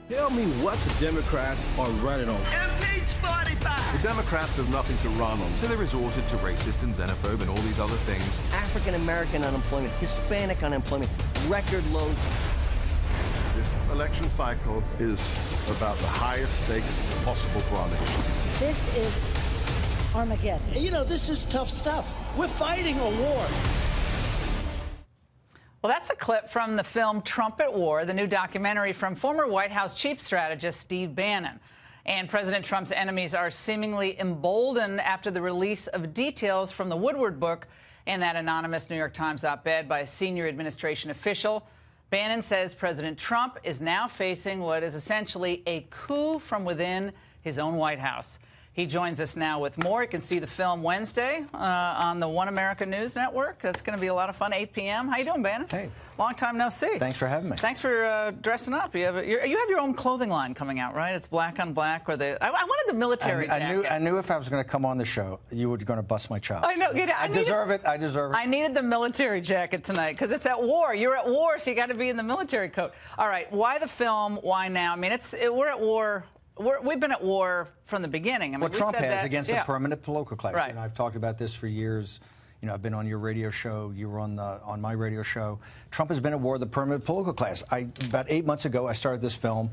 Tell me what the Democrats are running on. Impeach 45! The Democrats have nothing to run on, so they resorted to racist and xenophobe and all these other things. African-American unemployment, Hispanic unemployment, record lows. This election cycle is about the highest stakes possible for our nation. This is Armageddon. You know, this is tough stuff. We're fighting a war. Well, that's a clip from the film Trump at War, the new documentary from former White House chief strategist Steve Bannon. And President Trump's enemies are seemingly emboldened after the release of details from the Woodward book and that anonymous New York Times op-ed by a senior administration official. Bannon says President Trump is now facing what is essentially a coup from within his own White House. He joins us now with more. You can see the film Wednesday on the One America News Network. That's going to be a lot of fun, 8 p.m. How you doing, Bannon? Hey. Long time no see. Thanks for having me. Thanks for dressing up. You have your own clothing line coming out, right? It's black on black. Or I wanted the military jacket. I knew if I was going to come on the show, you were going to bust my chops. I know. I deserve it. I deserve it. I needed the military jacket tonight because it's at war. You're at war, so you got to be in the military coat. All right. Why the film? Why now? I mean, we're at war. We've been at war from the beginning. I mean, what Trump has against the permanent political class. Right. And I've talked about this for years. You know, I've been on your radio show. You were on my radio show. Trump has been at war with the permanent political class. About 8 months ago, I started this film,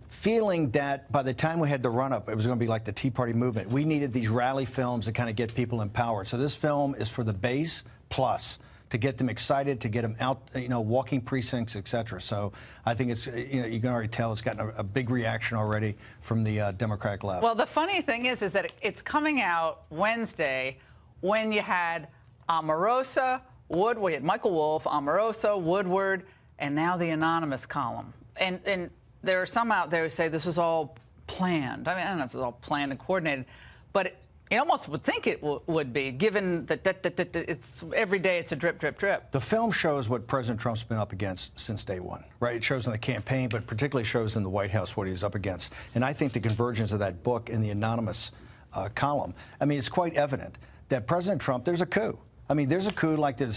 feeling that by the time we had the run-up, it was going to be like the Tea Party movement. We needed these rally films to kind of get people empowered. So this film is for the base plus, to get them excited, to get them out, you know, walking precincts, et cetera. So I think it's, you know, you can already tell it's gotten a big reaction already from the Democratic left. Well, the funny thing is that it's coming out Wednesday when you had Omarosa, we had Michael Wolff, Omarosa, Woodward, and now the anonymous column. And there are some out there who say this is all planned. I mean, I don't know if it's all planned and coordinated, but you almost would think it would be, given that it's every day it's a drip, drip, drip. The film shows what President Trump's been up against since day one, right? It shows in the campaign, but particularly shows in the White House what he's up against. And I think the convergence of that book in the anonymous column, I mean, it's quite evident that President Trump, there's a coup. I mean, there's a coup like there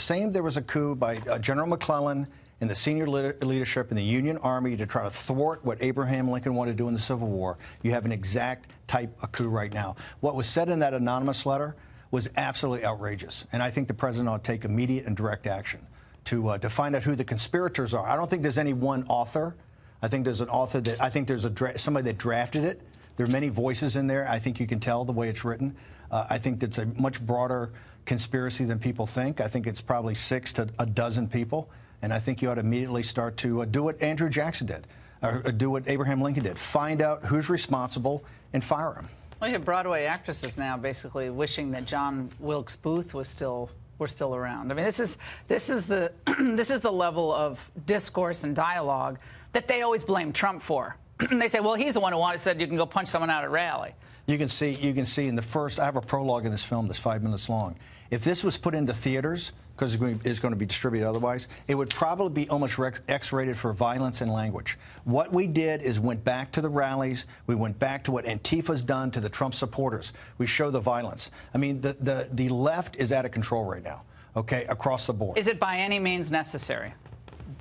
was a coup by General McClellan and the senior leadership in the Union Army to try to thwart what Abraham Lincoln wanted to do in the Civil War. You have an exact type of coup right now. What was said in that anonymous letter was absolutely outrageous. And I think the president ought to take immediate and direct action to find out who the conspirators are. I don't think there's any one author. I think there's an author there's somebody that drafted it. There are many voices in there. I think you can tell the way it's written. I think it's a much broader conspiracy than people think. I think it's probably 6 to a dozen people. And I think you ought to immediately start to do what Andrew Jackson did, or do what Abraham Lincoln did. Find out who's responsible and fire him. Well, you have Broadway actresses now basically wishing that John Wilkes Booth were still around. I mean, this is the this is the level of discourse and dialogue that they always blame Trump for. They say, well, he's the one who said you can go punch someone out at a rally. You can see in the first. I have a prologue in this film that's 5 minutes long. If this was put into theaters, because it's going to be distributed otherwise, it would probably be almost X-rated for violence and language. What we did is went back to the rallies. We went back to what Antifa's done to the Trump supporters. We show the violence. I mean, the left is out of control right now, okay, across the board. Is it by any means necessary?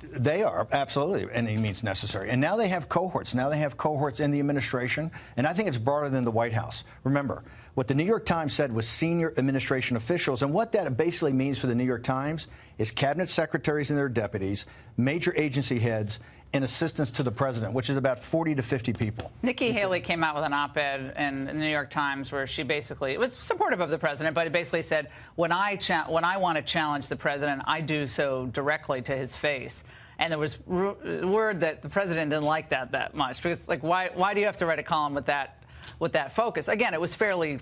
They are, absolutely, any means necessary. And now they have cohorts. Now they have cohorts in the administration, and I think it's broader than the White House. Remember, what the New York Times said was senior administration officials, and what that basically means for the New York Times is cabinet secretaries and their deputies, major agency heads, and assistants to the president, which is about 40 to 50 people. Nikki Haley came out with an op-ed in the New York Times where she basically was supportive of the president, but it basically said, when I want to challenge the president, I do so directly to his face. And there was word that the president didn't like that much, because like why do you have to write a column with that focus? Again, it was fairly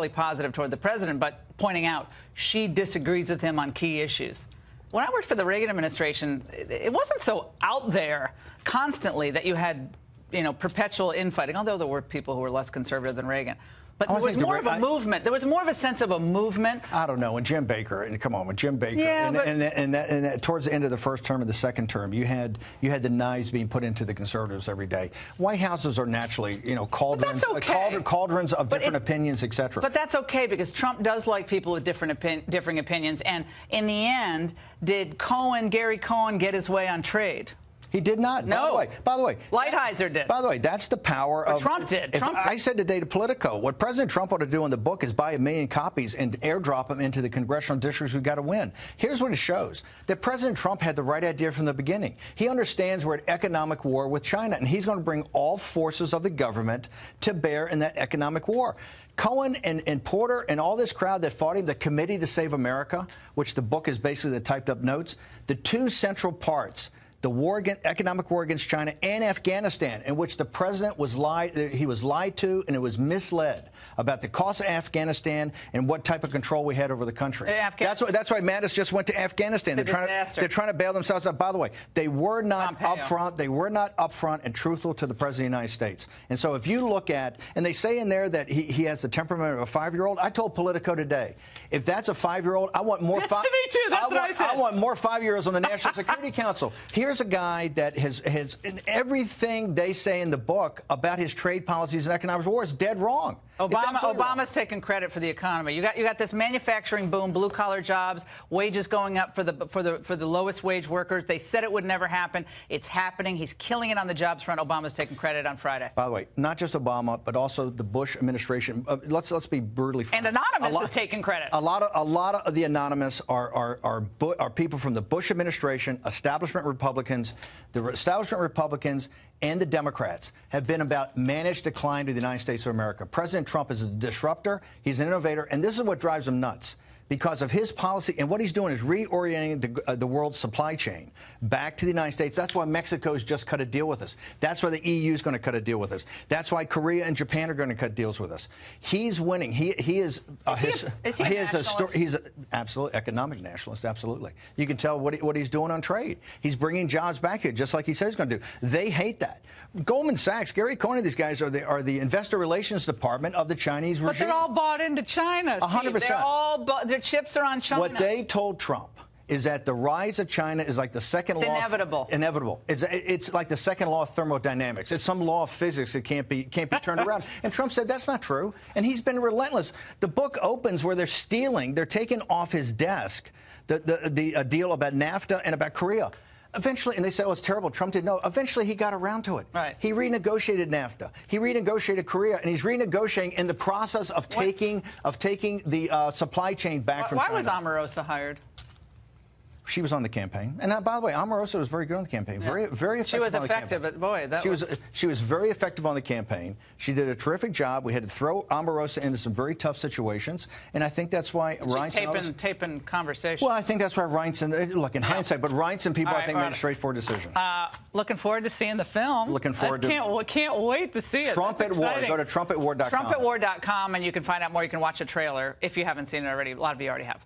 positive toward the president, but pointing out she disagrees with him on key issues. When I worked for the Reagan administration, it wasn't so out there constantly that you had, you know, perpetual infighting, although there were people who were less conservative than Reagan. But there was more of a movement. There was more of a sense of a movement. I don't know. When Jim Baker, and come on, with Jim Baker, yeah, and that, towards the end of the first term and the second term, you had the knives being put into the conservatives every day. White Houses are naturally, you know, cauldrons, cauldrons of different opinions, et cetera. But that's okay, because Trump does like people with differing opinions. And in the end, did Gary Cohn get his way on trade? He did not. No. By the way. Lighthizer did. By the way, that's the power of... Trump did. I said today to Politico, what President Trump ought to do in the book is buy 1 million copies and airdrop them into the congressional districts we've got to win. Here's what it shows. That President Trump had the right idea from the beginning. He understands we're at economic war with China, and he's going to bring all forces of the government to bear in that economic war. Cohen and Porter and all this crowd that fought him, the Committee to Save America, which the book is basically the typed up notes, the two central parts, the economic war against China and Afghanistan, in which the president was lied to and it was misled about the cost of Afghanistan and what type of control we had over the country. That's why Mattis just went to Afghanistan. They're trying to bail themselves out. By the way, they were not upfront. They were not upfront and truthful to the president of the United States. And so if you look at, and they say in there that he has the temperament of a 5-year-old. I told Politico today, if that's a 5-year-old, I want more. Me too. That's what I said. I want more 5-year-olds on the National Security Council. Here's a guy that has in everything they say in the book about his trade policies and economic war is dead wrong. Obama's taking credit for the economy. You got this manufacturing boom, blue collar jobs, wages going up for the lowest wage workers. They said it would never happen. It's happening. He's killing it on the jobs front. Obama's taking credit on Friday. By the way, not just Obama, but also the Bush administration. Let's be brutally frank. And Anonymous is taking credit. A lot of the Anonymous are people from the Bush administration, establishment Republicans. The establishment Republicans and the Democrats have been about managed decline to the United States of America. President Trump is a disruptor. He's an innovator. And this is what drives him nuts. Because of his policy, and what he's doing is reorienting the world's supply chain back to the United States. That's why Mexico's just cut a deal with us. That's why the EU is going to cut a deal with us. That's why Korea and Japan are going to cut deals with us. He's winning. He is. Is he a nationalist? He's an absolute economic nationalist. Absolutely. You can tell what he's doing on trade. He's bringing jobs back here, just like he said he's going to do. They hate that. Goldman Sachs, Gary Cohn, and these guys are the investor relations department of the Chinese regime. But they're all bought into China. 100%. They're all their chips are on China. What they told Trump is that the rise of China is like the second law. Inevitable. Inevitable. It's like the second law of thermodynamics. It's some law of physics that can't be turned around. And Trump said that's not true. And he's been relentless. The book opens where they're taking off his desk the deal about NAFTA and about Korea. Eventually, and they said, oh, it's terrible. Trump didn't know. Eventually, he got around to it. Right. He renegotiated NAFTA. He renegotiated Korea, and he's renegotiating in the process of taking the supply chain back from China. Why was Omarosa hired? She was on the campaign, and by the way, Omarosa was very good on the campaign. Yeah. Very effective. She was on effective, the campaign. but boy, she was very effective on the campaign. She did a terrific job. We had to throw Omarosa into some very tough situations, and I think that's why Reince taping conversations. Well, I think that's why Reince, look, in hindsight, but Reince and people, I think, made a straightforward decision. Looking forward to seeing the film. Looking forward to can't wait to see it. Trump at War. Go to trumpatwar.com. Trumpatwar.com, and you can find out more. You can watch a trailer if you haven't seen it already. A lot of you already have.